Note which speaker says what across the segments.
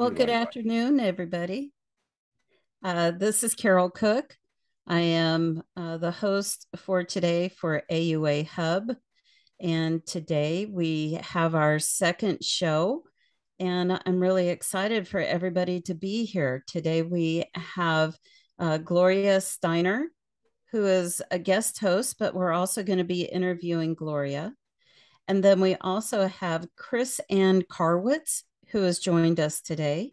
Speaker 1: Well, good afternoon, everybody. This is Carol Cook. I am the host for today for AUA Hub. And today we have our second show. And I'm really excited for everybody to be here. Today we have Gloria Steiner, who is a guest host, but we're also going to be interviewing Gloria. And then we also have Chrisanne Carwitz, who has joined us today.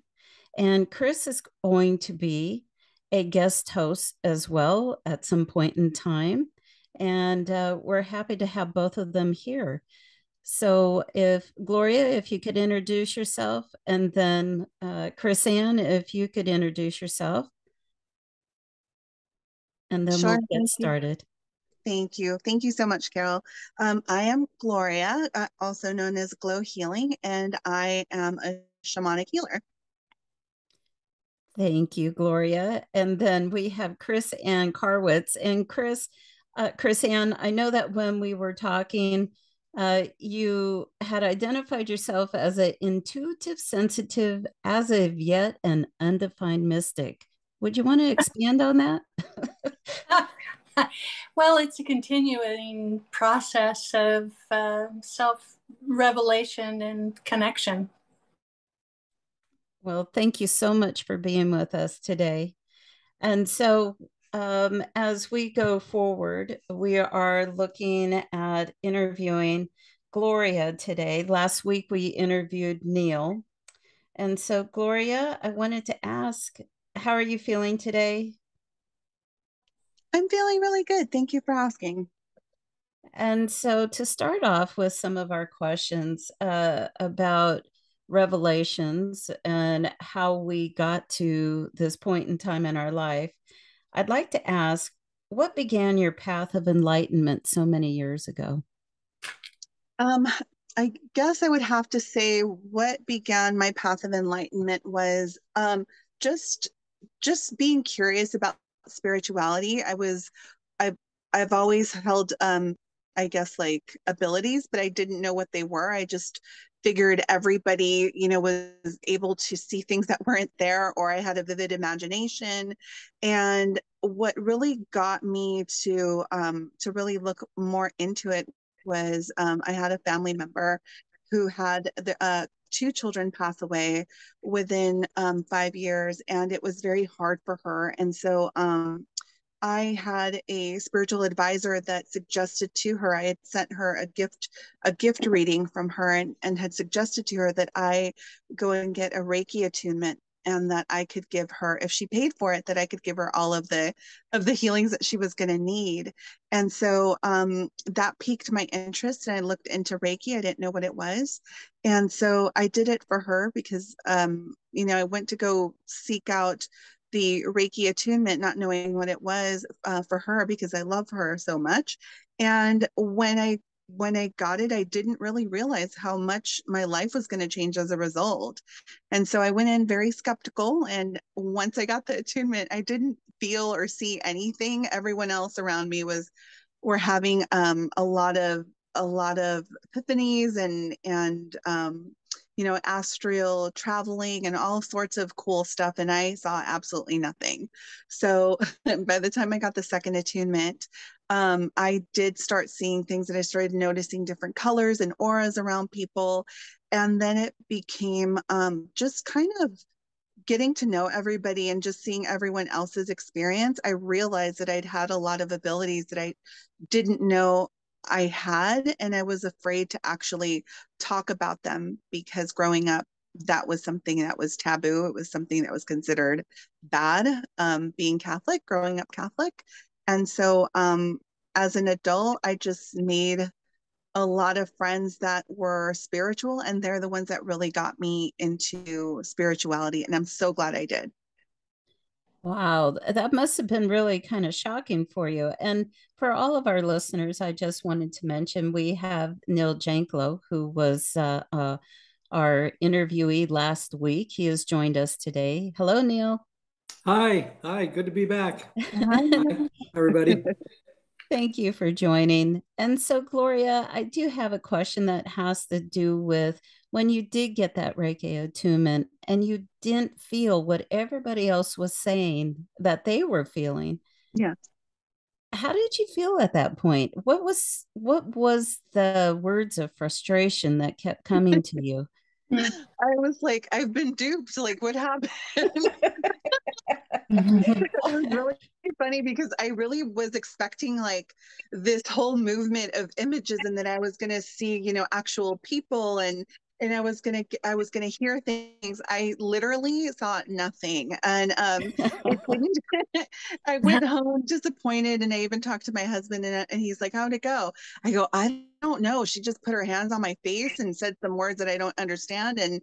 Speaker 1: And Chris is going to be a guest host as well at some point in time. And we're happy to have both of them here. So if Gloria, if you could introduce yourself, and then Chrisanne, if you could introduce yourself, and then
Speaker 2: Sure,
Speaker 1: we'll get started.
Speaker 2: Thank you. Thank you so much, Carol. I am Gloria, also known as Glow Healing, and I am a shamanic healer.
Speaker 1: Thank you, Gloria. And then we have Chrisanne Carwitz. And Chrisanne, I know that when we were talking, you had identified yourself as an intuitive, sensitive, as of yet an undefined mystic. Would you want to expand on that?
Speaker 3: Well, it's a continuing process of self-revelation and connection.
Speaker 1: Well, thank you so much for being with us today. And so as we go forward, we are looking at interviewing Gloria today. Last week, we interviewed Neil. And so, Gloria, I wanted to ask, how are you feeling today?
Speaker 2: I'm feeling really good. Thank you for asking.
Speaker 1: And so to start off with some of our questions about revelations and how we got to this point in time in our life, I'd like to ask, what began your path of enlightenment so many years ago?
Speaker 2: I guess I would have to say what began my path of enlightenment was just being curious about spirituality. I've always held I guess like abilities, but I didn't know what they were. I just figured everybody, was able to see things that weren't there, or I had a vivid imagination. And what really got me to really look more into it was I had a family member who had two children pass away within 5 years, and it was very hard for her. And so I had a spiritual advisor that suggested to her, I had sent her a gift reading from her, and had suggested to her that I go and get a Reiki attunement, and that I could give her, if she paid for it, that I could give her all of the healings that she was going to need. And so that piqued my interest, and I looked into Reiki. I didn't know what it was. And so I did it for her because, I went to go seek out the Reiki attunement, not knowing what it was for her, because I love her so much. And when I got it, I didn't really realize how much my life was going to change as a result. And so I went in very skeptical. And once I got the attunement, I didn't feel or see anything. Everyone else around me were having a lot of epiphanies and astral traveling and all sorts of cool stuff. And I saw absolutely nothing. So by the time I got the second attunement, I did start seeing things, that I started noticing different colors and auras around people. And then it became just kind of getting to know everybody and just seeing everyone else's experience. I realized that I'd had a lot of abilities that I didn't know I had, and I was afraid to actually talk about them, because growing up, that was something that was taboo. It was something that was considered bad, being Catholic, growing up Catholic. And so as an adult, I just made a lot of friends that were spiritual, and they're the ones that really got me into spirituality. And I'm so glad I did.
Speaker 1: Wow, that must have been really kind of shocking for you. And for all of our listeners, I just wanted to mention we have Neil Janklow, who was our interviewee last week. He has joined us today. Hello, Neil.
Speaker 4: Hi, good to be back. Hi, everybody.
Speaker 1: Thank you for joining. And so, Gloria, I do have a question that has to do with when you did get that Reiki attunement and you didn't feel what everybody else was saying that they were feeling.
Speaker 2: Yeah.
Speaker 1: How did you feel at that point? What was the words of frustration that kept coming to you?
Speaker 2: I was like, I've been duped. Like, what happened? It was really funny because I really was expecting like this whole movement of images, and that I was going to see, actual people, and I was gonna hear things. I literally saw nothing, and it didn't. I went home disappointed, and I even talked to my husband, and he's like, "How'd it go?" I go, "I don't know. She just put her hands on my face and said some words that I don't understand, and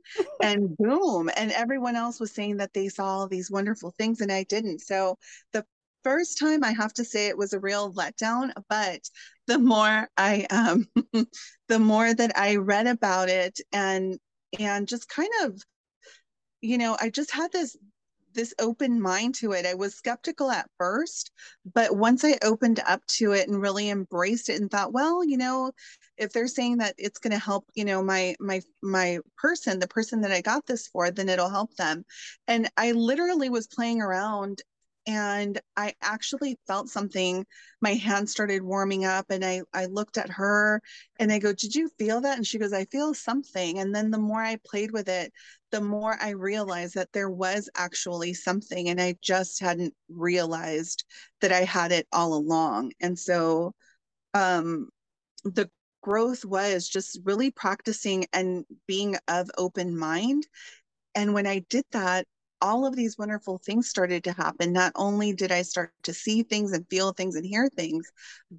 Speaker 2: boom." And everyone else was saying that they saw all these wonderful things, and I didn't. So the first time, I have to say, it was a real letdown. But the more I the more that I read about it, and just kind of, I just had this open mind to it. I was skeptical at first, but once I opened up to it and really embraced it and thought, well, if they're saying that it's going to help, my person, the person that I got this for, then it'll help them. And I literally was playing around, and I actually felt something. My hand started warming up, and I looked at her, and I go, "Did you feel that?" And she goes, "I feel something." And then the more I played with it, the more I realized that there was actually something, and I just hadn't realized that I had it all along. And so the growth was just really practicing and being of open mind. And when I did that, all of these wonderful things started to happen. Not only did I start to see things and feel things and hear things,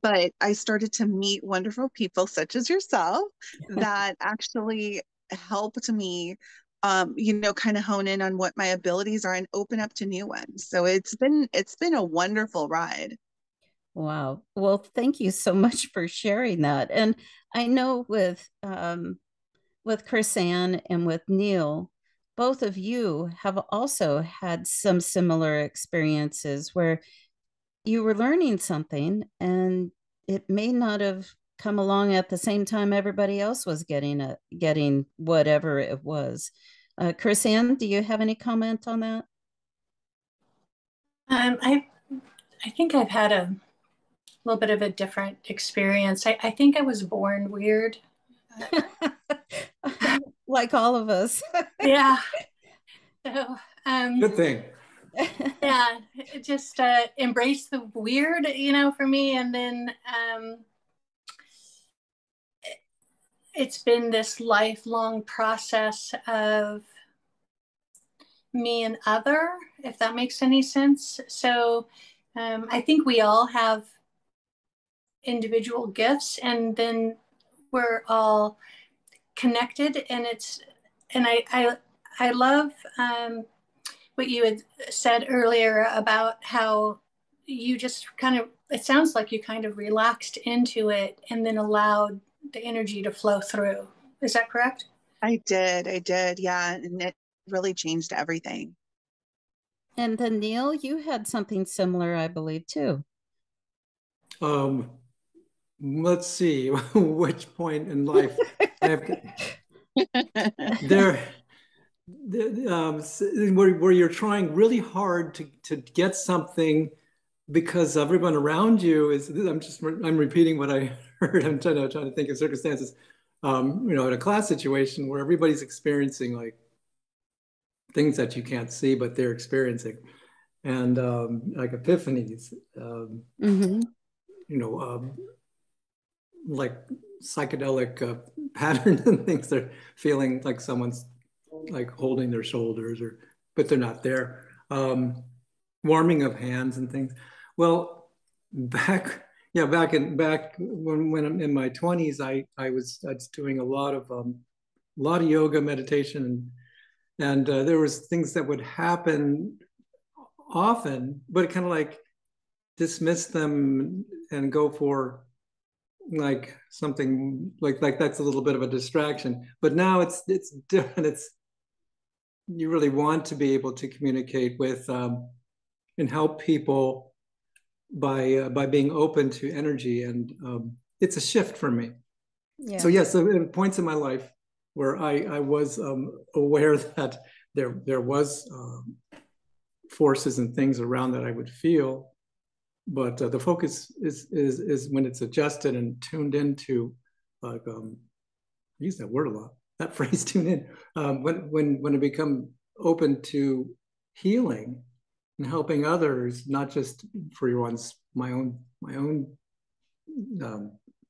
Speaker 2: but I started to meet wonderful people such as yourself that actually helped me, kind of hone in on what my abilities are and open up to new ones. So it's been a wonderful ride.
Speaker 1: Wow. Well, thank you so much for sharing that. And I know with Chrisanne and with Neil, both of you have also had some similar experiences where you were learning something and it may not have come along at the same time everybody else was getting whatever it was. Chrisanne, do you have any comment on that?
Speaker 3: I think I've had a little bit of a different experience. I think I was born weird.
Speaker 1: Like all of us.
Speaker 3: Yeah. So,
Speaker 4: Good thing.
Speaker 3: yeah, just embrace the weird, for me. And then it's been this lifelong process of me and other, if that makes any sense. So I think we all have individual gifts, and then we're all connected. And I love what you had said earlier about how you just kind of, it sounds like you kind of relaxed into it and then allowed the energy to flow through. Is that correct?
Speaker 2: I did. Yeah. And it really changed everything.
Speaker 1: And then Neil, you had something similar, I believe, too.
Speaker 4: Let's see, which point in life I have there, where you're trying really hard to get something because everyone around you is. I'm repeating what I heard. I'm trying to think of circumstances, in a class situation where everybody's experiencing like things that you can't see, but they're experiencing, and like epiphanies, like psychedelic patterns and things. They're feeling like someone's like holding their shoulders, but they're not there. Warming of hands and things. Well, back when I'm in my 20s, I was doing a lot of yoga, meditation, and there was things that would happen often, but kind of like dismiss them and go for like something like that's a little bit of a distraction. But now it's different. You really want to be able to communicate with and help people by being open to energy, and it's a shift for me.
Speaker 1: Yeah.
Speaker 4: So yes, in points in my life where I was aware that there was forces and things around that I would feel, but the focus is when it's adjusted and tuned into, like I use that word a lot, that phrase, tune in, when I become open to healing and helping others, not just for my own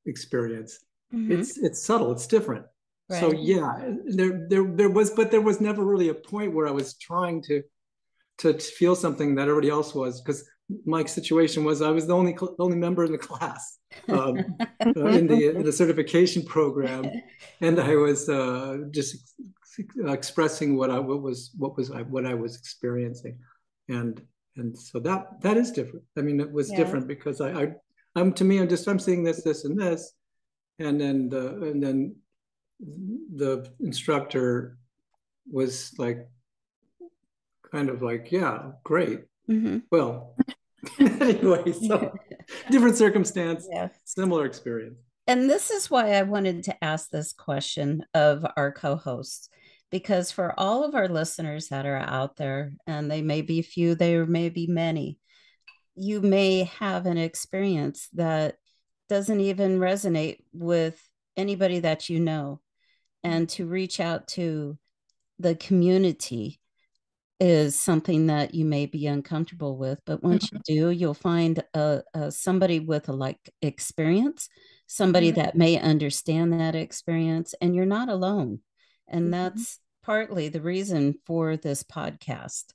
Speaker 4: experience. Mm-hmm. It's subtle, it's different. Right. So yeah, there was never really a point where I was trying to feel something that everybody else was, because my situation was I was the only member in the class in the certification program, and I was just expressing what I was experiencing, and so that is different. I mean, it was different because I'm seeing this and this, and then the instructor was like, kind of like, yeah, great. Mm-hmm. Well, anyway, so different circumstance, similar experience.
Speaker 1: And this is why I wanted to ask this question of our co-hosts, because for all of our listeners that are out there, and they may be few, there may be many, you may have an experience that doesn't even resonate with anybody that you know. And to reach out to the community is something that you may be uncomfortable with, but once you do, you'll find somebody with a like experience, somebody that may understand that experience, and you're not alone. And that's partly the reason for this podcast.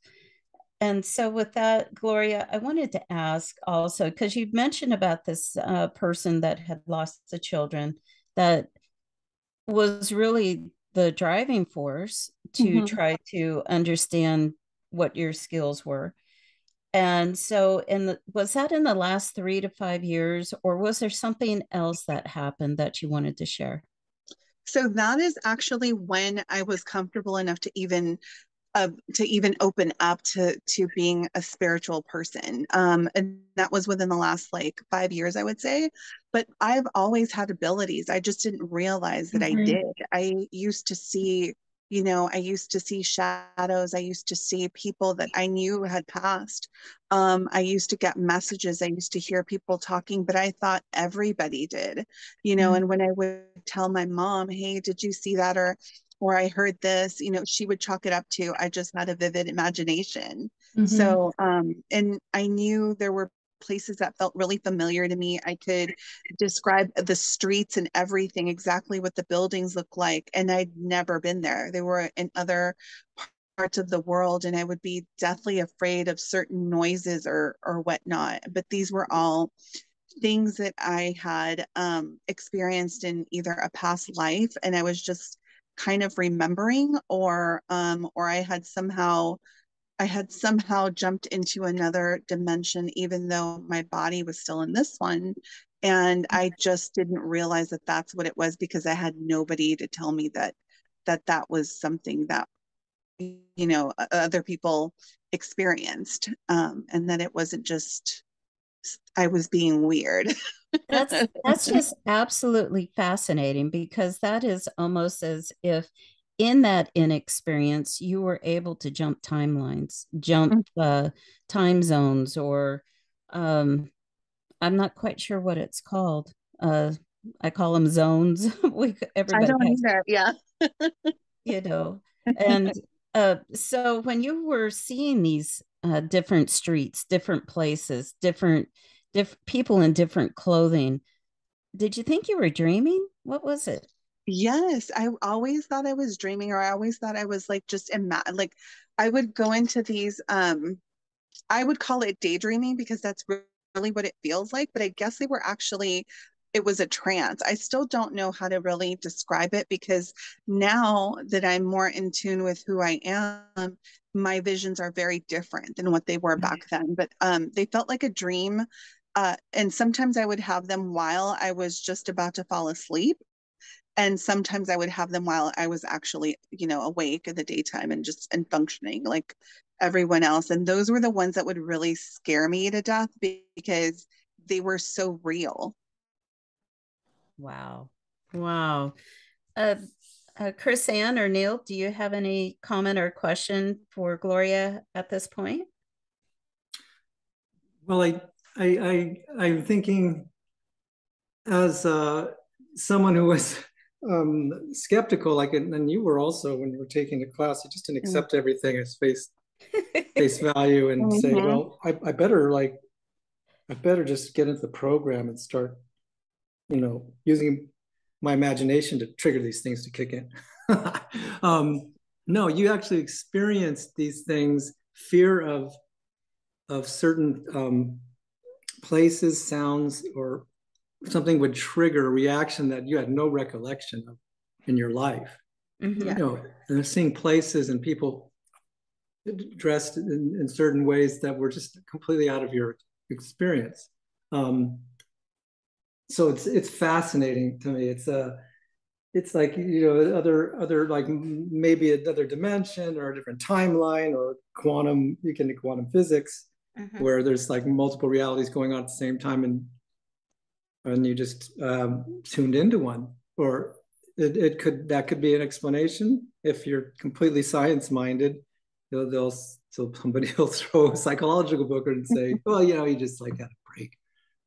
Speaker 1: And so with that, Gloria, I wanted to ask also, because you mentioned about this person that had lost the children, that was really the driving force to try to understand what your skills were. And so was that in the last 3 to 5 years, or was there something else that happened that you wanted to share?
Speaker 2: So that is actually when I was comfortable enough to even open up to being a spiritual person. And that was within the last like 5 years, I would say. But I've always had abilities. I just didn't realize that I did. I used to see, I used to see shadows. I used to see people that I knew had passed. I used to get messages. I used to hear people talking, but I thought everybody did, and when I would tell my mom, hey, did you see that? Or I heard this, she would chalk it up to, I just had a vivid imagination. So, and I knew there were places that felt really familiar to me. I could describe the streets and everything, exactly what the buildings look like. And I'd never been there. They were in other parts of the world, and I would be deathly afraid of certain noises or whatnot. But these were all things that I had experienced in either a past life, and I was just kind of remembering, or I had somehow jumped into another dimension, even though my body was still in this one. And I just didn't realize that that's what it was, because I had nobody to tell me that was something that, other people experienced, and that it wasn't just I was being weird.
Speaker 1: That's just absolutely fascinating, because that is almost as if in that inexperience you were able to jump timelines, jump time zones, or I'm not quite sure what it's called. I call them zones.
Speaker 2: Everybody I don't either. Yeah.
Speaker 1: And so when you were seeing these different streets, different places, different people in different clothing, did you think you were dreaming? What was it?
Speaker 2: Yes, I always thought I was dreaming, or I always thought I was like just like I would go into these I would call it daydreaming, because that's really what it feels like, but I guess they were actually, it was a trance. I still don't know how to really describe it, because now that I'm more in tune with who I am, my visions are very different than what they were back then. But they felt like a dream. And sometimes I would have them while I was just about to fall asleep. And sometimes I would have them while I was actually, awake in the daytime and functioning. Like, everyone else. And those were the ones that would really scare me to death because they were so real.
Speaker 1: Wow. Wow. Chrisanne or Neil, do you have any comment or question for Gloria at this point?
Speaker 4: Well, I'm thinking as someone who was skeptical, like, and you were also when you were taking a class, you just didn't accept everything as face value and say, well, I better just get into the program and start, using my imagination to trigger these things to kick in. No, you actually experienced these things, fear of certain places, sounds, or something would trigger a reaction that you had no recollection of in your life.
Speaker 1: Mm-hmm.
Speaker 4: And seeing places and people dressed in certain ways that were just completely out of your experience. So it's fascinating to me. It's like, other like maybe another dimension or a different timeline or quantum physics, where there's like multiple realities going on at the same time, and you just tuned into one. Or that could be an explanation if you're completely science minded. Somebody will throw a psychological book and say, well, you just like had a break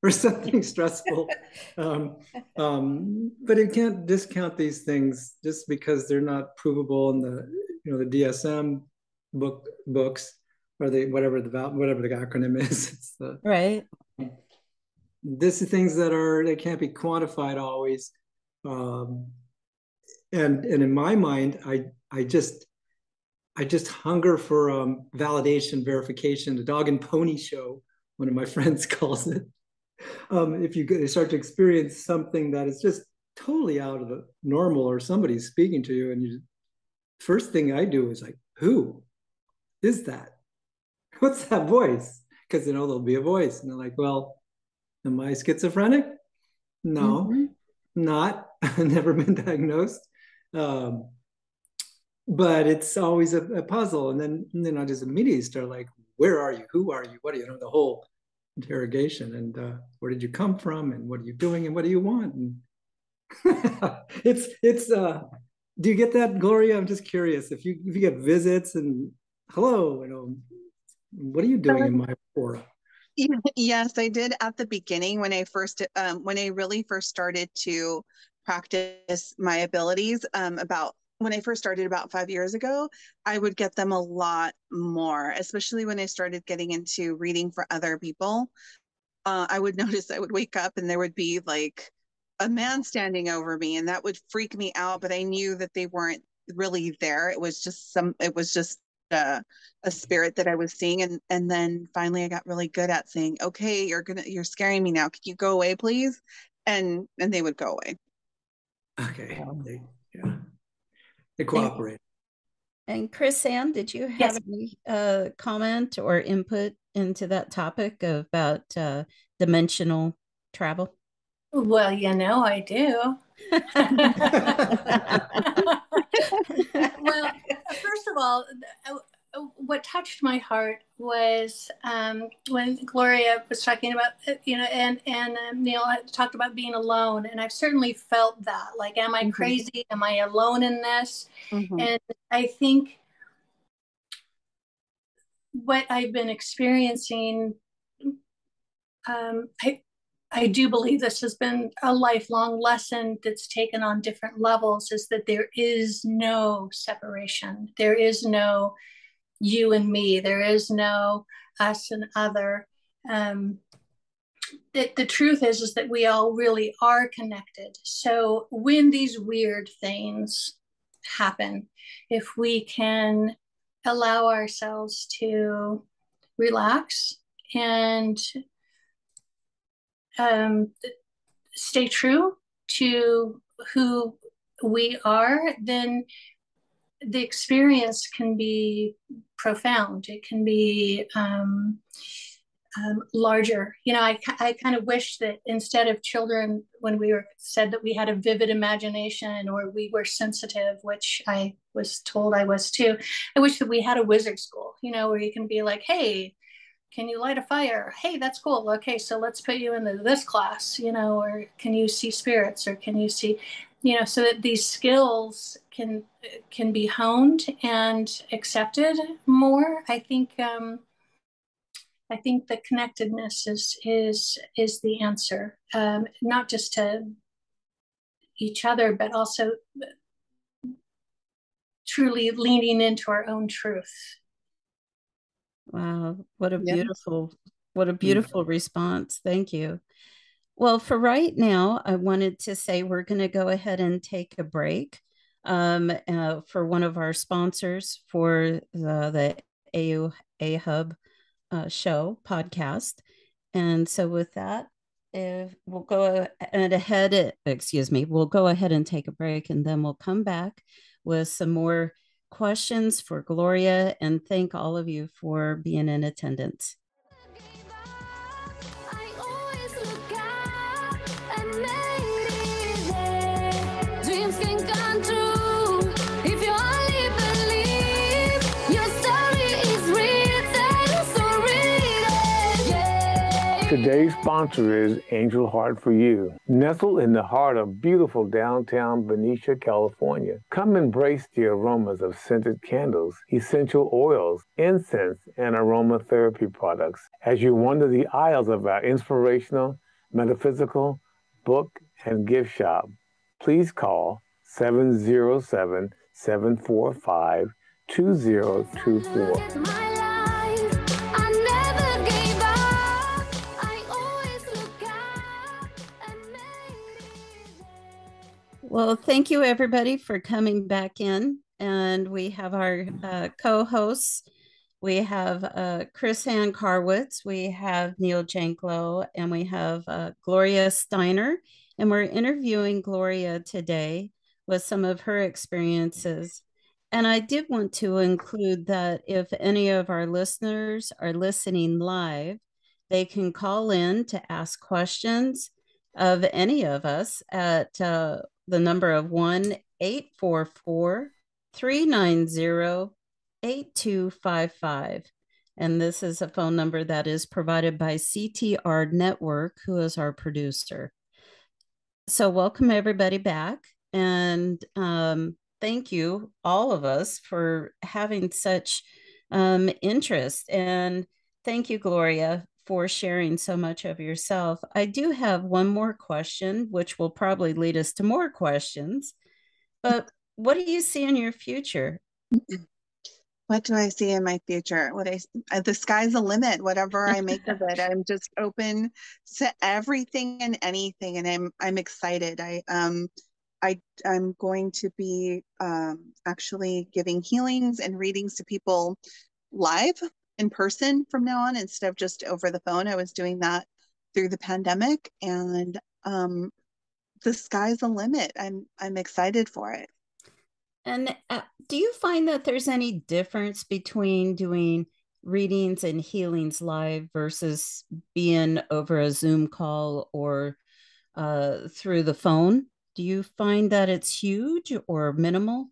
Speaker 4: or something stressful. But you can't discount these things just because they're not provable in the DSM books or whatever the acronym is.
Speaker 1: Right.
Speaker 4: This is things they can't be quantified always. And in my mind, I just hunger for validation, verification, the dog and pony show, one of my friends calls it. If you start to experience something that is just totally out of the normal, or somebody's speaking to you, and first thing I do is like, who is that? What's that voice? Because there'll be a voice, and they're like, well, am I schizophrenic? No, not. I've never been diagnosed. But it's always a puzzle. And then I just immediately start like, where are you? Who are you? What are you? The whole interrogation. And where did you come from? And what are you doing? And what do you want? And do you get that, Gloria? I'm just curious. If you get visits and hello, what are you doing in my aura?
Speaker 2: Yes, I did at the beginning when I really first started to practice my abilities. When I first started about 5 years ago, I would get them a lot more, especially when I started getting into reading for other people. I would notice I would wake up and there would be like a man standing over me, and that would freak me out, but I knew that they weren't really there. It was just a spirit that I was seeing. And then finally I got really good at saying, okay, you're scaring me now. Can you go away, please? And they would go away.
Speaker 4: Okay. They cooperate.
Speaker 1: And Chrisanne, did you have any comment or input into that topic about dimensional travel?
Speaker 3: Well, I do. Well, first of all, what touched my heart was when Gloria was talking about, and Neil talked about being alone. And I've certainly felt that. Like, am I crazy? Am I alone in this? And I think what I've been experiencing, I do believe this has been a lifelong lesson that's taken on different levels, is that there is no separation. There is no you and me. There is no us and other. The truth is that we all really are connected. So when these weird things happen, if we can allow ourselves to relax and stay true to who we are, then the experience can be profound. It can be larger. I kind of wish that instead of children, when we were said that we had a vivid imagination or we were sensitive, which I was told I was too, I wish that we had a wizard school, where you can be like, hey, can you light a fire? Hey, that's cool. Okay, so let's put you into this class, or can you see spirits, or can you see, so that these skills can be honed and accepted more. I think the connectedness is the answer, not just to each other, but also truly leaning into our own truth.
Speaker 1: Wow, what a beautiful response. Thank you. Well, for right now, I wanted to say we're going to go ahead and take a break for one of our sponsors for the AUA Hub show podcast. And so with that, we'll go ahead and take a break, and then we'll come back with some more questions for Gloria, and thank all of you for being in attendance.
Speaker 5: Today's sponsor is Angel Heart for You. Nestled in the heart of beautiful downtown Benicia, California, come embrace the aromas of scented candles, essential oils, incense, and aromatherapy products as you wander the aisles of our inspirational, metaphysical, book, and gift shop. Please call 707-745-2024.
Speaker 1: Well, thank you, everybody, for coming back in. And we have our co-hosts. We have Chrisanne Carwitz, we have Neil Janklow, and we have Gloria Steiner. And we're interviewing Gloria today with some of her experiences. And I did want to include that if any of our listeners are listening live, they can call in to ask questions of any of us at the number of 1-844-390-8255. And this is a phone number that is provided by CTR Network, who is our producer. So welcome everybody back. And thank you, all of us, for having such interest. And thank you, Gloria, for sharing so much of yourself. I do have one more question, which will probably lead us to more questions. But what do you see in your future?
Speaker 2: What do I see in my future? The sky's the limit. Whatever I make of it, I'm just open to everything and anything, and I'm excited. I'm going to be actually giving healings and readings to people live in person from now on, instead of just over the phone. I was doing that through the pandemic, and the sky's the limit. I'm excited for it.
Speaker 1: And do you find that there's any difference between doing readings and healings live versus being over a Zoom call or through the phone? Do you find that it's huge or minimal?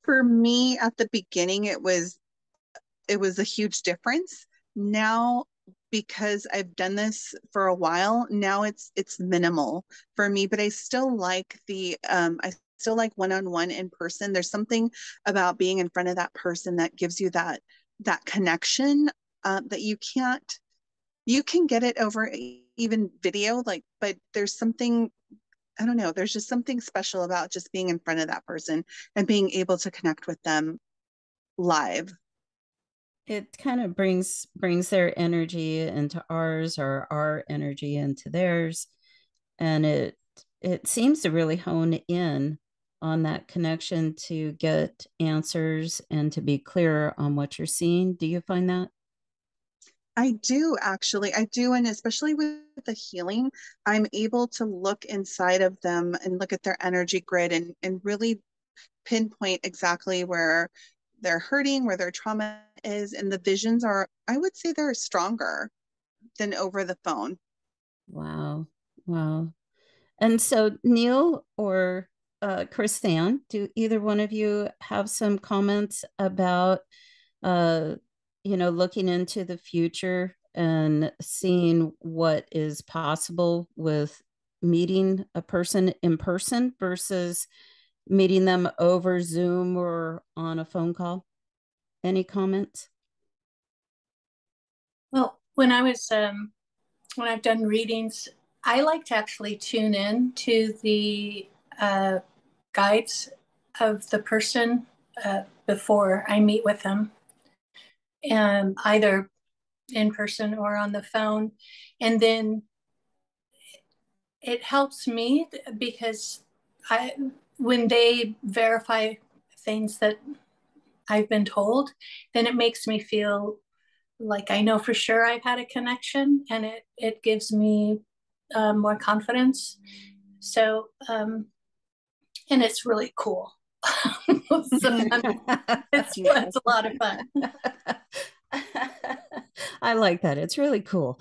Speaker 2: For me, at the beginning, it was a huge difference. Now, because I've done this for a while, now it's minimal for me, but I still like one-on-one in person. There's something about being in front of that person that gives you that connection that you can get it over even video, but there's something, I don't know, there's just something special about just being in front of that person and being able to connect with them live.
Speaker 1: It kind of brings their energy into ours, or our energy into theirs, and it seems to really hone in on that connection to get answers and to be clearer on what you're seeing. Do you find that?
Speaker 2: I do, actually. I do. And especially with the healing, I'm able to look inside of them and look at their energy grid and really pinpoint exactly where they're hurting, where their trauma is, and the visions are, I would say they're stronger than over the phone.
Speaker 1: Wow. Wow. And so Neil or Chrisanne, do either one of you have some comments about, looking into the future and seeing what is possible with meeting a person in person versus meeting them over Zoom or on a phone call? Any comments?
Speaker 3: Well, when I've done readings, I like to actually tune in to the guides of the person before I meet with them, and either in person or on the phone. And then it helps me because when they verify things that I've been told, then it makes me feel like I know for sure I've had a connection, and it gives me more confidence. So, and it's really cool. It's a lot of fun.
Speaker 1: I like that. It's really cool.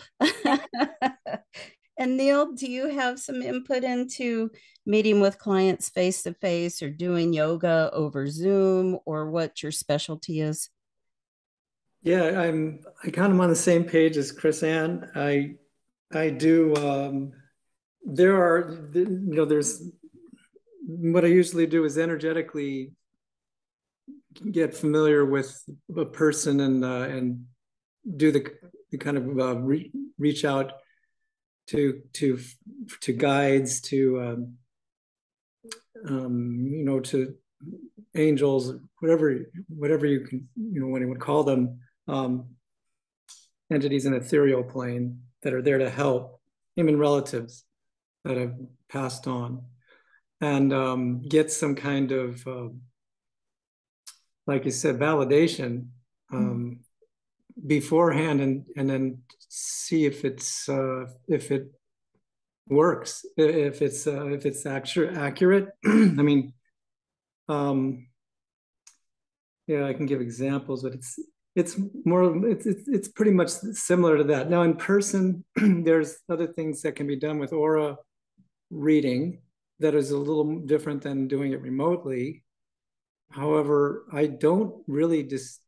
Speaker 1: And Neil, do you have some input into meeting with clients face to face or doing yoga over Zoom, or what your specialty is?
Speaker 4: Yeah, I kind of on the same page as Chrisanne. I do. There's what I usually do is energetically get familiar with a person and do the kind of reach out to guides, to to angels, whatever you can, what you would call them, entities in ethereal plane that are there to help, even relatives that have passed on, and get some kind of, like you said, validation beforehand, and then see if it works, if it's accurate. I mean, yeah, I can give examples, but it's pretty much similar to that. Now in person, there's other things that can be done with aura reading that is a little different than doing it remotely. However, I don't really just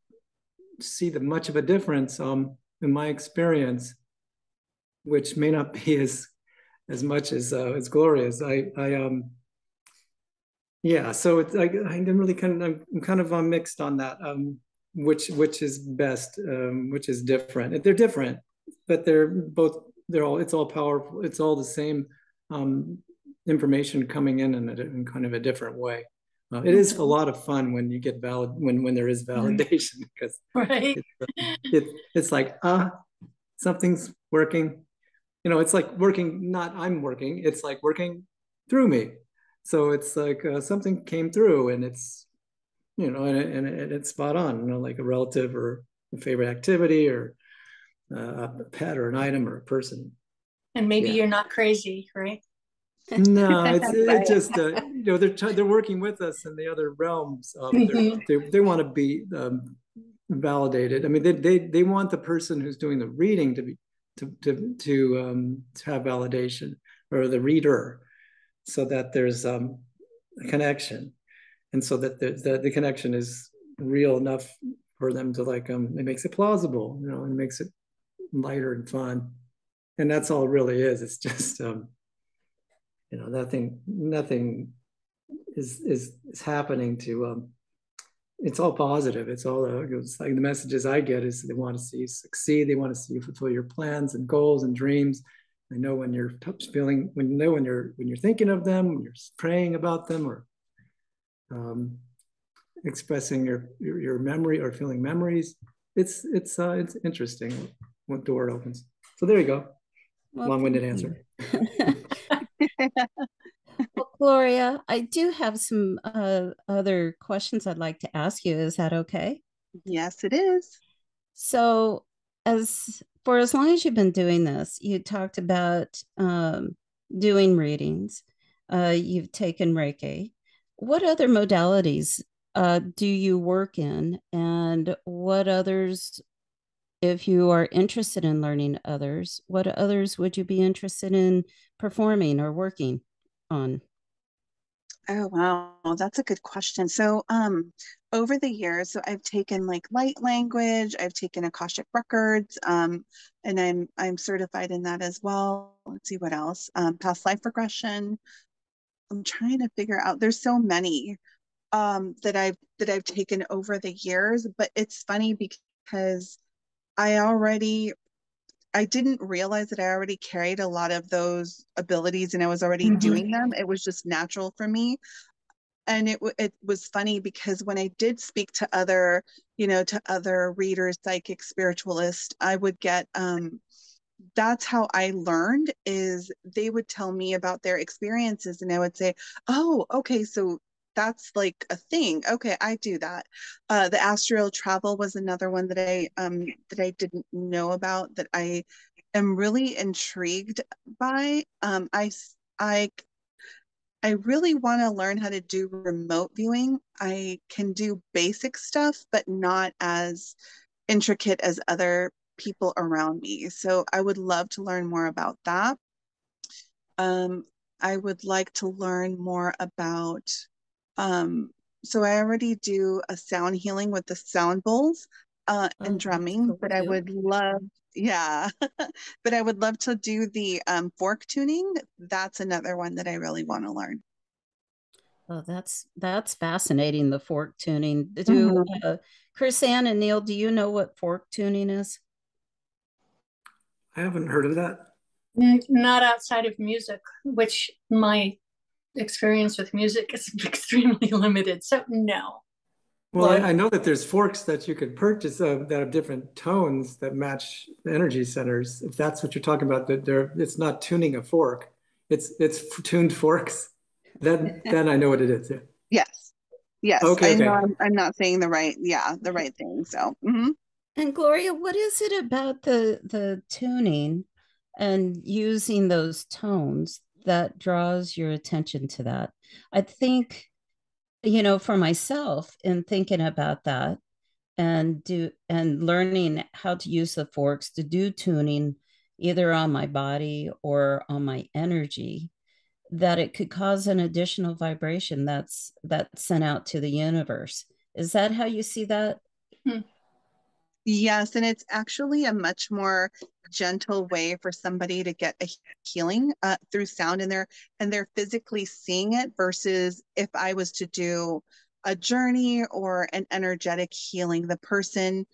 Speaker 4: see much of a difference in my experience, which may not be as much as Gloria's. Yeah, so it's I'm really I'm kind of mixed on that. Which is best, which is different. They're different, but it's all powerful. It's all the same information coming in kind of a different way. It is a lot of fun when you get when there is validation, because
Speaker 3: right.
Speaker 4: It's like something's working. It's like working. Not I'm working. It's like working through me. So it's like something came through, and it's and it's spot on. Like a relative or a favorite activity, or a pet or an item or a person.
Speaker 3: And maybe you're not crazy, right?
Speaker 4: No, it's just they're working with us in the other realms. They want to be validated. I mean, they want the person who's doing the reading to have validation, or the reader, so that there's a connection, and so that the connection is real enough for them to it makes it plausible, and makes it lighter and fun, and that's all it really is. It's just nothing is happening to it's all positive. It's all it's like the messages I get is they want to see you succeed. They want to see you fulfill your plans and goals and dreams. They know when you're feeling, when you're thinking of them, when you're praying about them, or expressing your memory or feeling memories. It's interesting what door it opens. So there you go. Well, long-winded answer.
Speaker 1: Well, Gloria, I do have some other questions I'd like to ask you. Is that okay?
Speaker 2: Yes, it is.
Speaker 1: So, as long as you've been doing this, you talked about doing readings. You've taken Reiki. What other modalities do you work in, and what others, if you are interested in learning others, what others would you be interested in performing or working on?
Speaker 2: Oh, wow. That's a good question. So, over the years, so I've taken like light language, I've taken Akashic Records, and I'm certified in that as well. Let's see what else. Past life regression. I'm trying to figure out, there's so many that I've taken over the years, but it's funny because I didn't realize that I already carried a lot of those abilities and I was already doing them. It was just natural for me. And it was funny because when I did speak to other, to other readers, psychic, spiritualists, I would get, that's how I learned, is they would tell me about their experiences and I would say, oh, okay, so that's like a thing. Okay, I do that. The Astral Travel was another one that I didn't know about, that I am really intrigued by. I I really want to learn how to do remote viewing. I can do basic stuff, but not as intricate as other people around me. So I would love to learn more about that. I would like to learn more about, so I already do a sound healing with the sound bowls and drumming,
Speaker 1: Cool
Speaker 2: but I
Speaker 1: too.
Speaker 2: would love, yeah, but I would love to do the fork tuning. That's another one that I really want to learn.
Speaker 1: Oh, that's fascinating. The fork tuning. Do
Speaker 2: Mhm.
Speaker 1: Chrisanne and Neil, do you know what fork tuning is?
Speaker 4: I haven't heard of that.
Speaker 3: Not outside of music, which my experience with music is extremely limited. So no.
Speaker 4: Well, I know that there's forks that you could purchase that have different tones that match the energy centers. If that's what you're talking about, that it's not tuning a fork, it's tuned forks. Then I know what it is. Yeah.
Speaker 2: Yes. Yes.
Speaker 4: Okay.
Speaker 2: I know
Speaker 4: Okay.
Speaker 2: I'm not saying the right thing. So,
Speaker 1: And Gloria, what is it about the tuning and using those tones that draws your attention to that? I think, for myself, in thinking about that and learning how to use the forks to do tuning either on my body or on my energy, that it could cause an additional vibration that's sent out to the universe. Is that how you see that?
Speaker 2: Yes, and it's actually a much more gentle way for somebody to get a healing through sound, and they're physically seeing it, versus if I was to do a journey or an energetic healing, the person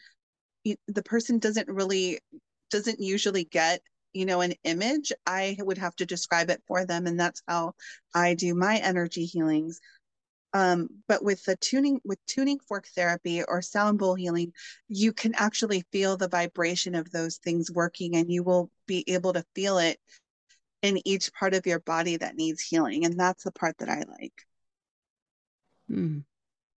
Speaker 2: doesn't usually get, an image. I would have to describe it for them, and that's how I do my energy healings. But with tuning fork therapy or sound bowl healing, you can actually feel the vibration of those things working, and you will be able to feel it in each part of your body that needs healing. And that's the part that I like.
Speaker 1: Hmm.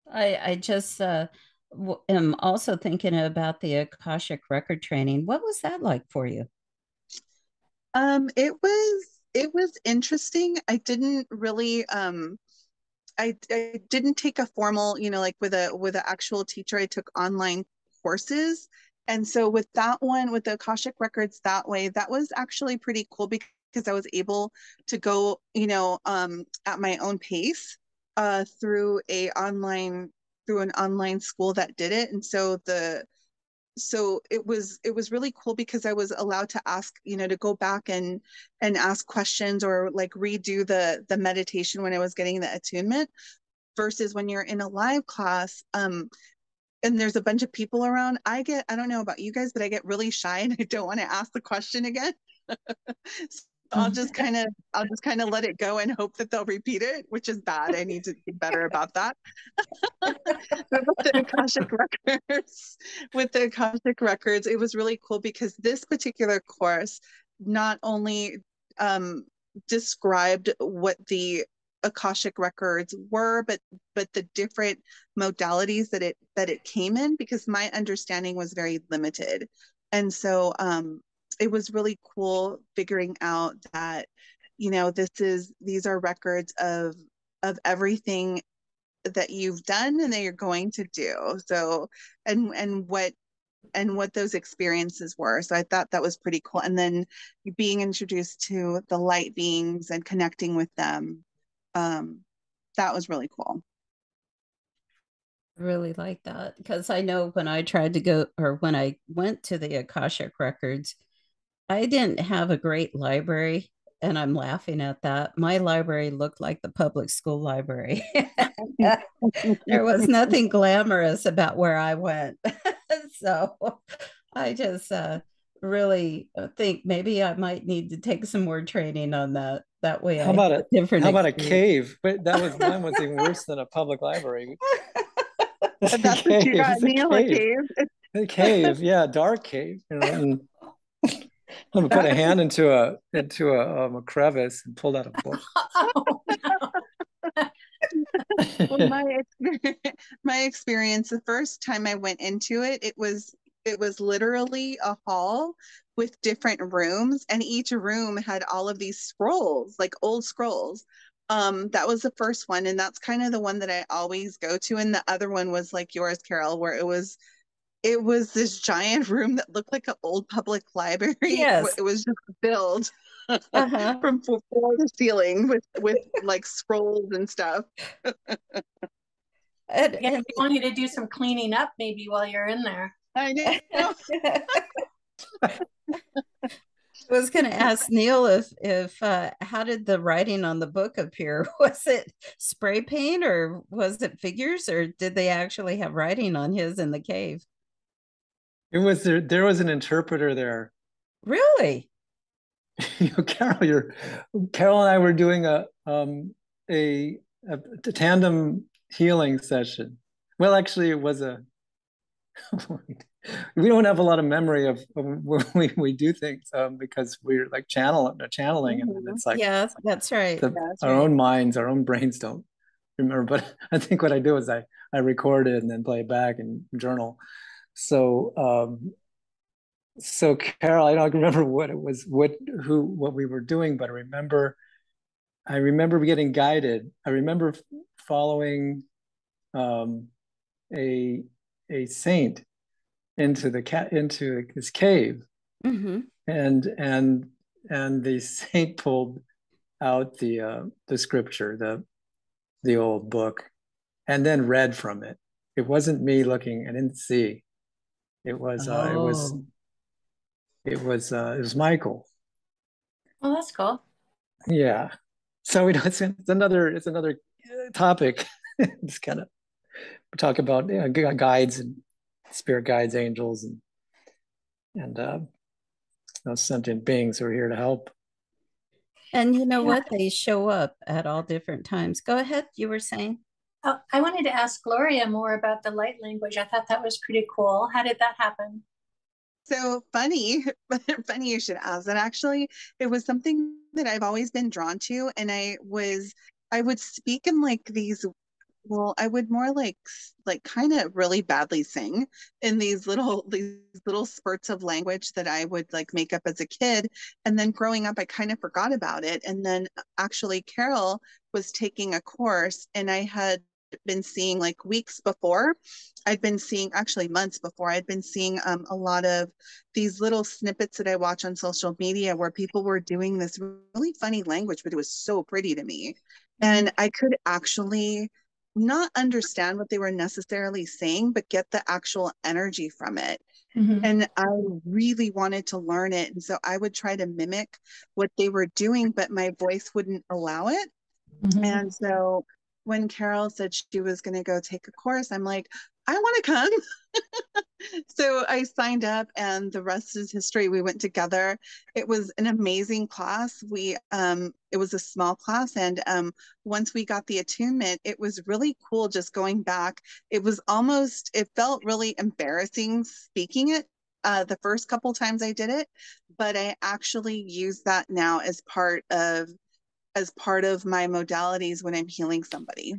Speaker 1: I just am also thinking about the Akashic record training. What was that like for you?
Speaker 2: It was interesting. I didn't really I didn't take a formal, like with an actual teacher. I took online courses. And so with that one, with the Akashic Records that way, that was actually pretty cool because I was able to go, at my own pace through an online school that did it. And so it was really cool because I was allowed to ask, to go back and ask questions, or like redo the meditation when I was getting the attunement, versus when you're in a live class, and there's a bunch of people around. I don't know about you guys, but I get really shy and I don't want to ask the question again. So I'll just kind of let it go and hope that they'll repeat it, which is bad. I need to be better about that. But with the Akashic Records, it was really cool because this particular course not only described what the Akashic Records were, but the different modalities that it came in, because my understanding was very limited. And so it was really cool figuring out that, these are records of everything that you've done and that you're going to do. So, and what those experiences were. So I thought that was pretty cool. And then being introduced to the light beings and connecting with them, that was really cool.
Speaker 1: Really like that, because I know when I tried to go, or when I went to the Akashic Records, I didn't have a great library. And I'm laughing at that. My library looked like the public school library. There was nothing glamorous about where I went. So I just really think maybe I might need to take some more training on that. That way,
Speaker 4: how about a
Speaker 1: different.
Speaker 4: How about a cave? But mine was even worse than a public library.
Speaker 2: That's what you got, Neil, a cave.
Speaker 4: A cave, yeah, dark cave. You know, and I'm gonna put a hand into a crevice and pulled out a book.
Speaker 3: Oh, no.
Speaker 2: Well, my experience, the first time I went into it, it was literally a hall with different rooms, and each room had all of these scrolls, like old scrolls. That was the first one, and that's kind of the one that I always go to. And the other one was like yours, Carol, where it was this giant room that looked like an old public library.
Speaker 1: Yes.
Speaker 2: It was just filled from floor to ceiling with like scrolls and stuff.
Speaker 3: And we want you to do some cleaning up maybe while you're in there.
Speaker 2: I know.
Speaker 1: I was going to ask Neil if how did the writing on the book appear? Was it spray paint, or was it figures, or did they actually have writing on his in the cave?
Speaker 4: It was there was an interpreter there.
Speaker 1: Really?
Speaker 4: Carol and I were doing a tandem healing session. Well, actually, it was a. We don't have a lot of memory of when we do things because we're like channeling, and it's like,
Speaker 1: yeah, that's right.
Speaker 4: Our own minds, our own brains don't remember. But I think what I do is I record it and then play it back and journal. So Carol, I don't remember what it was, what we were doing, but I remember getting guided. I remember following a saint into this cave, and the saint pulled out the scripture, the old book, and then read from it. It wasn't me looking. I didn't see. It was it was Michael.
Speaker 3: Oh, that's cool.
Speaker 4: Yeah. So it's another topic. It's kind of talk about guides and spirit guides, angels, and those sentient beings who are here to help.
Speaker 1: And you know what? They show up at all different times. Go ahead. You were saying.
Speaker 3: Oh, I wanted to ask Gloria more about the light language. I thought that was pretty cool. How did that happen?
Speaker 2: So funny you should ask that. Actually, it was something that I've always been drawn to, and I would speak in like these. Well, I would more like kind of really badly sing in these little spurts of language that I would like make up as a kid. And then growing up, I kind of forgot about it. And then actually Carol was taking a course, and I had been seeing like weeks before, actually months before, I'd been seeing a lot of these little snippets that I watch on social media where people were doing this really funny language, but it was so pretty to me. And I could actually not understand what they were necessarily saying, but get the actual energy from it. And I really wanted to learn it. And so I would try to mimic what they were doing, but my voice wouldn't allow it. And so when Carol said she was going to go take a course, I'm like, I want to come. So I signed up, and the rest is history. We went together. It was an amazing class. It was a small class, and once we got the attunement, it was really cool just going back. It felt really embarrassing speaking it the first couple times I did it, but I actually use that now as part of my modalities when I'm healing somebody.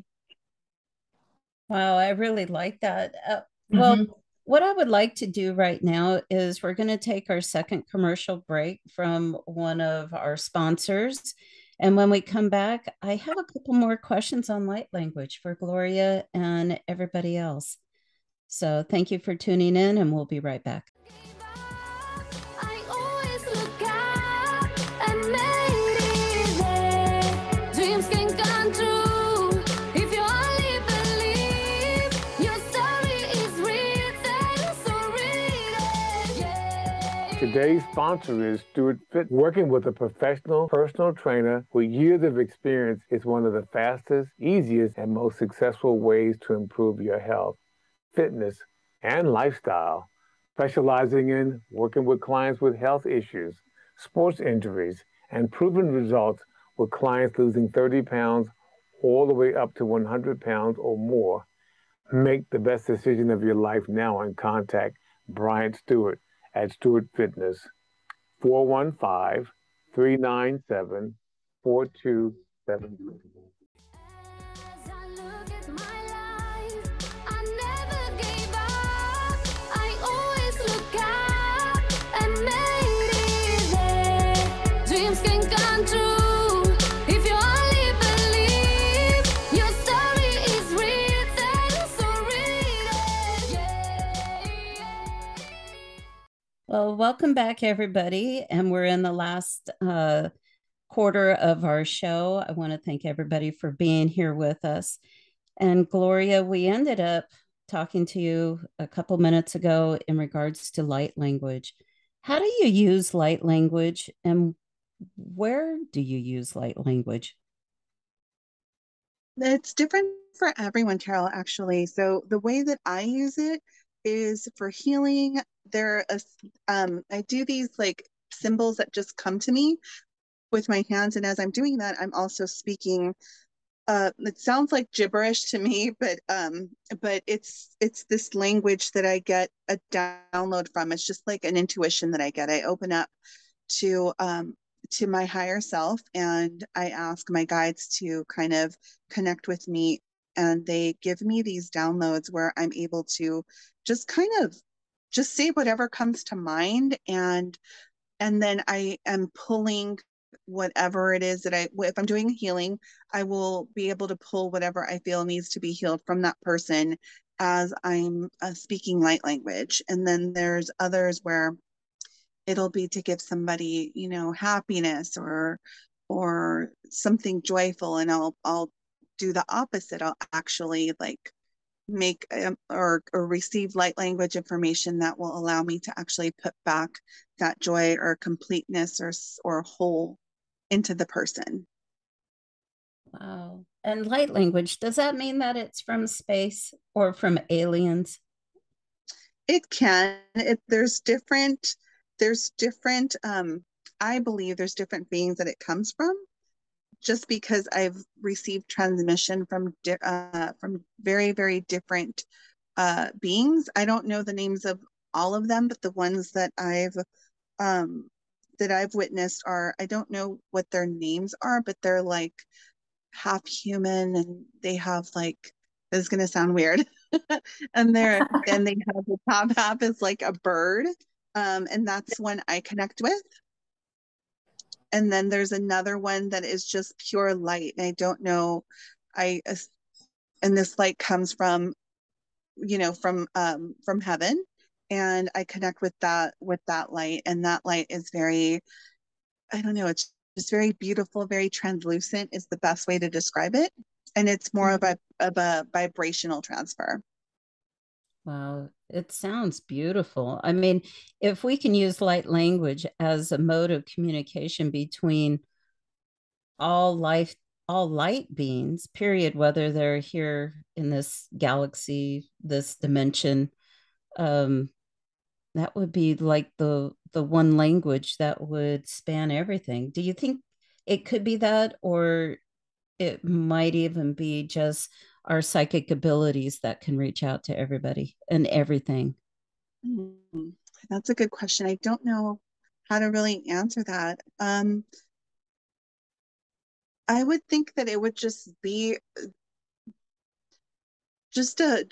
Speaker 1: Wow, I really like that. Well, what I would like to do right now is we're going to take our second commercial break from one of our sponsors. And when we come back, I have a couple more questions on light language for Gloria and everybody else. So thank you for tuning in, and we'll be right back.
Speaker 5: Today's sponsor is Stuart Fit. Working with a professional personal trainer with years of experience is one of the fastest, easiest, and most successful ways to improve your health, fitness, and lifestyle. Specializing in working with clients with health issues, sports injuries, and proven results with clients losing 30 pounds all the way up to 100 pounds or more. Make the best decision of your life now and contact Brian Stewart at Stewart Fitness, 415-397-4273.
Speaker 1: Well, welcome back, everybody. And we're in the last quarter of our show. I want to thank everybody for being here with us. And Gloria, we ended up talking to you a couple minutes ago in regards to light language. How do you use light language, and where do you use light language?
Speaker 2: It's different for everyone, Carol, actually. So the way that I use it is for healing. I do these like symbols that just come to me with my hands, and as I'm doing that, I'm also speaking. It sounds like gibberish to me, but it's this language that I get a download from. It's just like an intuition that I get. I open up to my higher self, and I ask my guides to kind of connect with me, and they give me these downloads where I'm able to just kind of just say whatever comes to mind, and then I am pulling whatever it is that if I'm doing healing, I will be able to pull whatever I feel needs to be healed from that person as I'm speaking light language. And then there's others where it'll be to give somebody, happiness or something joyful, and I'll do the opposite. I'll actually like make or receive light language information that will allow me to actually put back that joy or completeness or whole into the person.
Speaker 1: Wow. And light language, does that mean that it's from space or from aliens?
Speaker 2: It can. There's different. I believe there's different beings that it comes from. Just because I've received transmission from very, very different beings. I don't know the names of all of them, but the ones that I've witnessed I don't know what their names are, but they're like half human, and they have like, this is gonna sound weird, and they have the top half is like a bird, and that's one I connect with. And then there's another one that is just pure light. And I don't know, and this light comes from heaven. And I connect with that light. And that light is very, I don't know, it's just very beautiful, very translucent is the best way to describe it. And it's more of a vibrational transfer.
Speaker 1: Wow, it sounds beautiful. I mean, if we can use light language as a mode of communication between all light beings, period, whether they're here in this galaxy, this dimension, that would be like the one language that would span everything. Do you think it could be that, or it might even be just our psychic abilities that can reach out to everybody and everything?
Speaker 2: That's a good question. I don't know how to really answer that. I would think that it would just be just a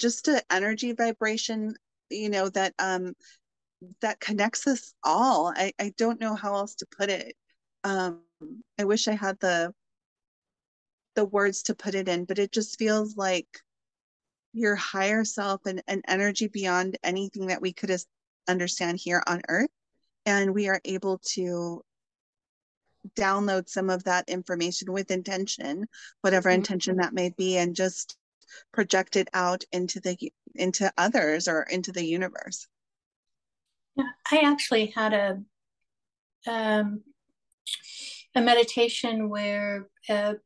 Speaker 2: energy vibration, that connects us all. I don't know how else to put it. I wish I had the words to put it in, but it just feels like your higher self and an energy beyond anything that we could understand here on earth. And we are able to download some of that information with intention, whatever intention that may be, and just project it out into others or into the universe.
Speaker 3: Yeah, I actually had a meditation where a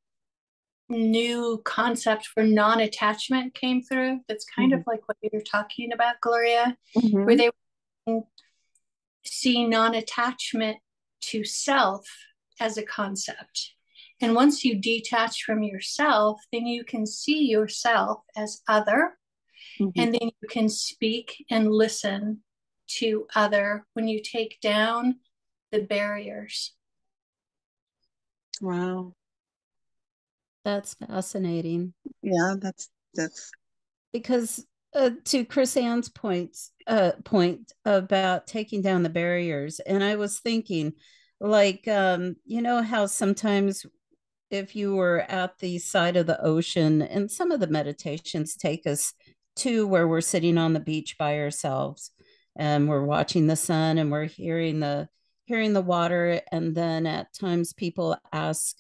Speaker 3: new concept for non-attachment came through. That's kind of like what you're talking about, Gloria, where they see non-attachment to self as a concept. And once you detach from yourself, then you can see yourself as other, and then you can speak and listen to other when you take down the barriers.
Speaker 2: Wow.
Speaker 1: That's fascinating.
Speaker 2: Yeah, that's
Speaker 1: because to Chrisanne's point about taking down the barriers, and I was thinking, like, you know how sometimes if you were at the side of the ocean, and some of the meditations take us to where we're sitting on the beach by ourselves, and we're watching the sun, and we're hearing the water, and then at times people ask,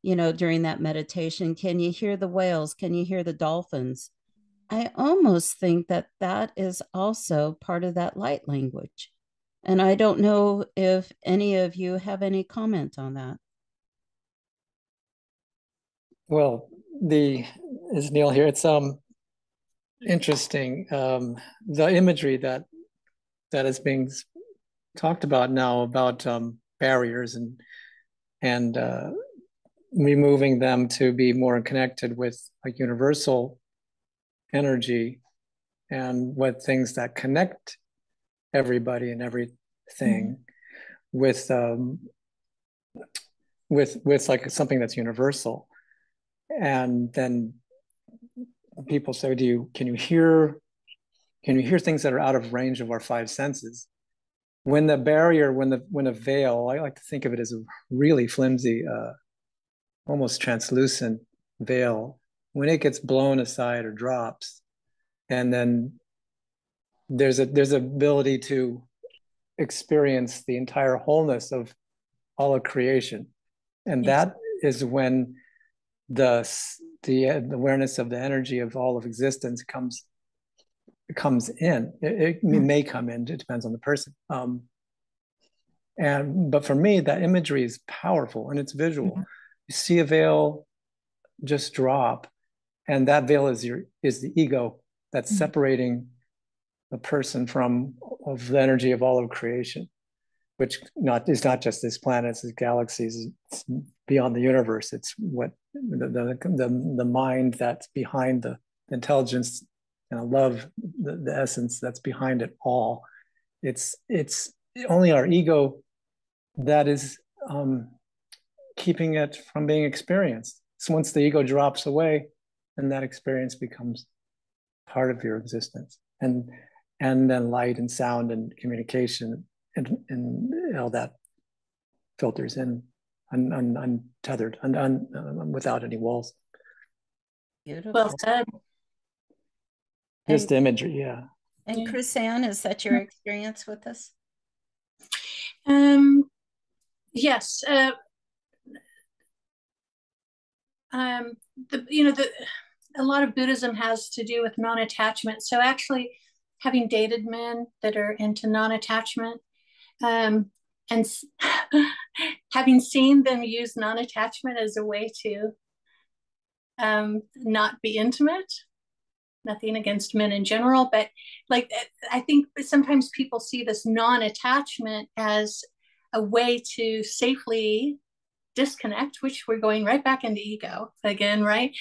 Speaker 1: you know, during that meditation, can you hear the whales? Can you hear the dolphins? I almost think that that is also part of that light language. And I don't know if any of you have any comment on that.
Speaker 4: Well, is Neil here? It's interesting. The imagery that is being talked about now about barriers and removing them to be more connected with like universal energy and what things that connect everybody and everything with like something that's universal. And then people say, can you hear things that are out of range of our five senses? When the barrier, when a veil, I like to think of it as a really flimsy, almost translucent veil, when it gets blown aside or drops, and then there's ability to experience the entire wholeness of all of creation. And that is when the awareness of the energy of all of existence comes in. It may come in, it depends on the person. But for me, that imagery is powerful and it's visual. You see a veil just drop, and that veil is the ego that's separating the person from the energy of all of creation, which is not just this planet, it's galaxies, it's beyond the universe. It's what the mind that's behind the intelligence and love, the essence that's behind it all. It's only our ego that is keeping it from being experienced. So once the ego drops away, then that experience becomes part of your existence, and then light and sound and communication and all that filters in untethered and without any walls.
Speaker 1: Beautiful.
Speaker 3: Well said.
Speaker 4: Just imagery, yeah.
Speaker 1: And Chrisanne, is that your experience with this?
Speaker 3: Yes. A lot of Buddhism has to do with non-attachment. So actually, having dated men that are into non-attachment, and having seen them use non-attachment as a way to not be intimate. Nothing against men in general, but like I think sometimes people see this non-attachment as a way to safely disconnect, which we're going right back into ego again, right?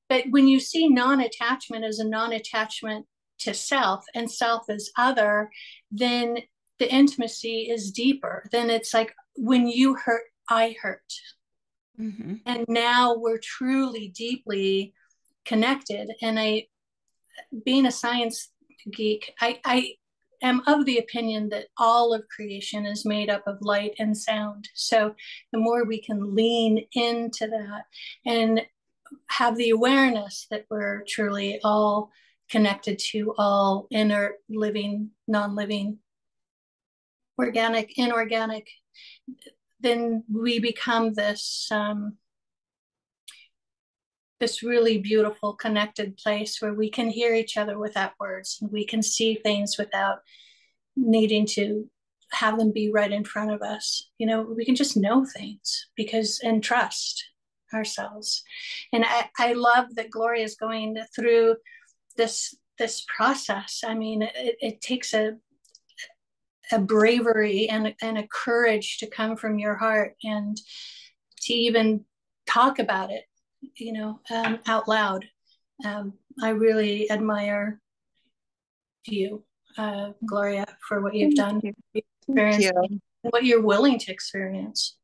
Speaker 3: But when you see non-attachment as a non-attachment to self and self as other, then the intimacy is deeper. Then it's like, when you hurt, I hurt. And now we're truly deeply connected. And being a science geek, I am of the opinion that all of creation is made up of light and sound. So the more we can lean into that and have the awareness that we're truly all connected to all inner living, non-living, organic, inorganic, then we become this this really beautiful connected place where we can hear each other without words, and we can see things without needing to have them be right in front of us. You know, we can just know things and trust ourselves. And I love that Gloria is going through this process. I mean, it takes a bravery and a courage to come from your heart and to even talk about it, you know, out loud. I really admire you, Gloria, for what you've done, what you're willing to experience.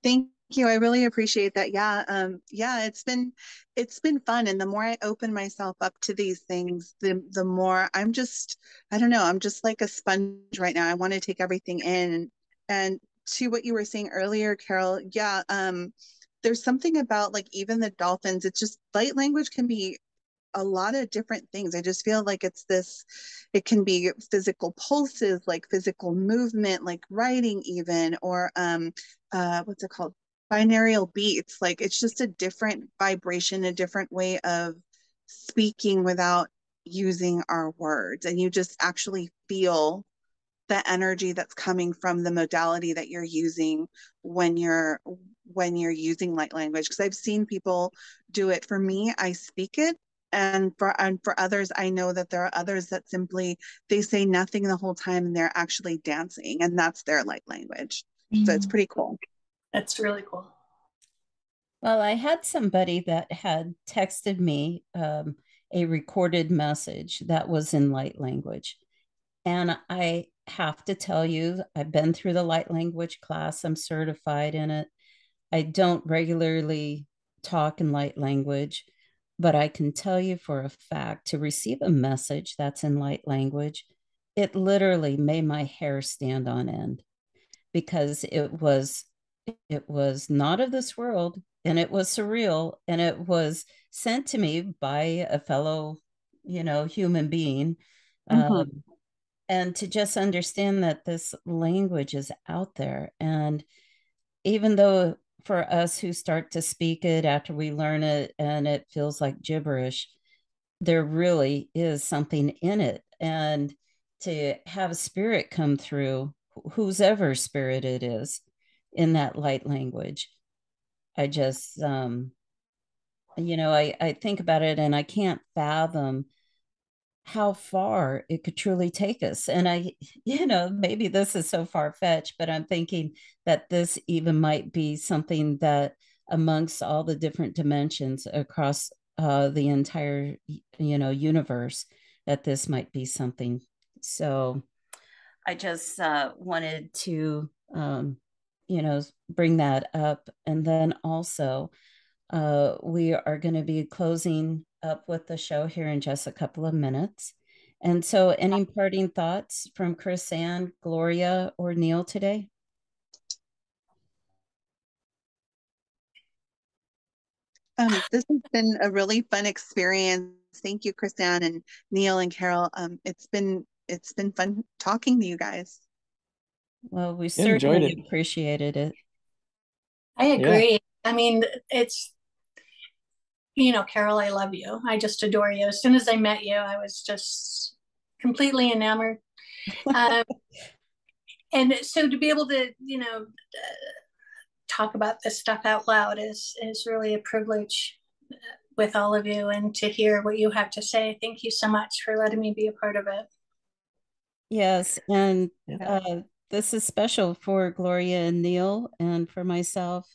Speaker 2: Thank you. I really appreciate that. Yeah, it's been fun. And the more I open myself up to these things, the more I'm just, I don't know, I'm just like a sponge right now. I want to take everything in. And to what you were saying earlier, Carol, there's something about like even the dolphins, it's just light language can be a lot of different things. I just feel like it can be physical pulses, like physical movement, like writing even, or what's it called? Binaural beats. Like it's just a different vibration, a different way of speaking without using our words. And you just actually feel the energy that's coming from the modality that you're using when you're using light language. Because I've seen people do it. For me, I speak it. And for others, I know that there are others that simply, they say nothing the whole time and they're actually dancing, and that's their light language. So it's pretty cool.
Speaker 3: That's really cool.
Speaker 1: Well, I had somebody that had texted me a recorded message that was in light language. And I have to tell you, I've been through the light language class. I'm certified in it. I don't regularly talk in light language, but I can tell you for a fact, to receive a message that's in light language, it literally made my hair stand on end, because it was not of this world, and it was surreal, and it was sent to me by a fellow, you know, human being. And to just understand that this language is out there. And even though for us who start to speak it after we learn it and it feels like gibberish, there really is something in it. And to have a spirit come through, whose ever spirit it is, in that light language, I just, you know, I think about it and I can't fathom how far it could truly take us. And I, you know, maybe this is so far-fetched, but I'm thinking that this even might be something that amongst all the different dimensions across the entire, you know, universe, that this might be something. So I just wanted to, you know, bring that up. And then also, we are going to be closing up with the show here in just a couple of minutes. And so any parting thoughts from Chrisanne, Gloria, or Neil today?
Speaker 2: This has been a really fun experience. Thank you, Chrisanne and Neil and Carol. It's been fun talking to you guys.
Speaker 1: Well, we certainly appreciated it.
Speaker 3: I agree. Yeah. I mean, it's, you know, Carol, I love you. I just adore you. As soon as I met you, I was just completely enamored. And so to be able to, you know, talk about this stuff out loud is really a privilege with all of you, and to hear what you have to say. Thank you so much for letting me be a part of it.
Speaker 1: Yes. And this is special for Gloria and Neil, and for myself,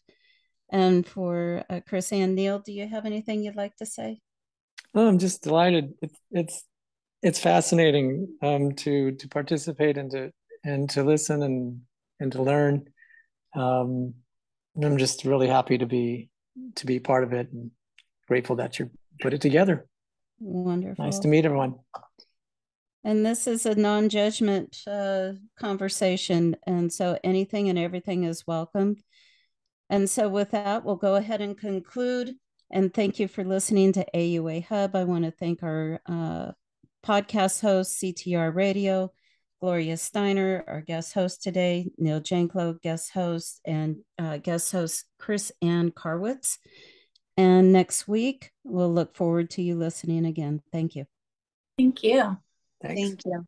Speaker 1: and for Chrisanne. Neil, do you have anything you'd like to say?
Speaker 4: Oh, I'm just delighted. It's fascinating to participate and to listen and to learn. I'm just really happy to be part of it, and grateful that you put it together.
Speaker 1: Wonderful.
Speaker 4: Nice to meet everyone.
Speaker 1: And this is a non-judgment conversation. And so anything and everything is welcomed. And so with that, we'll go ahead and conclude. And thank you for listening to AUA Hub. I want to thank our podcast host, CTR Radio, Gloria Steiner, our guest host today, Neil Janklow, guest host, and guest host Chrisanne Carwitz. And next week, we'll look forward to you listening again. Thank you.
Speaker 3: Thank you.
Speaker 4: Thanks.
Speaker 2: Thank you.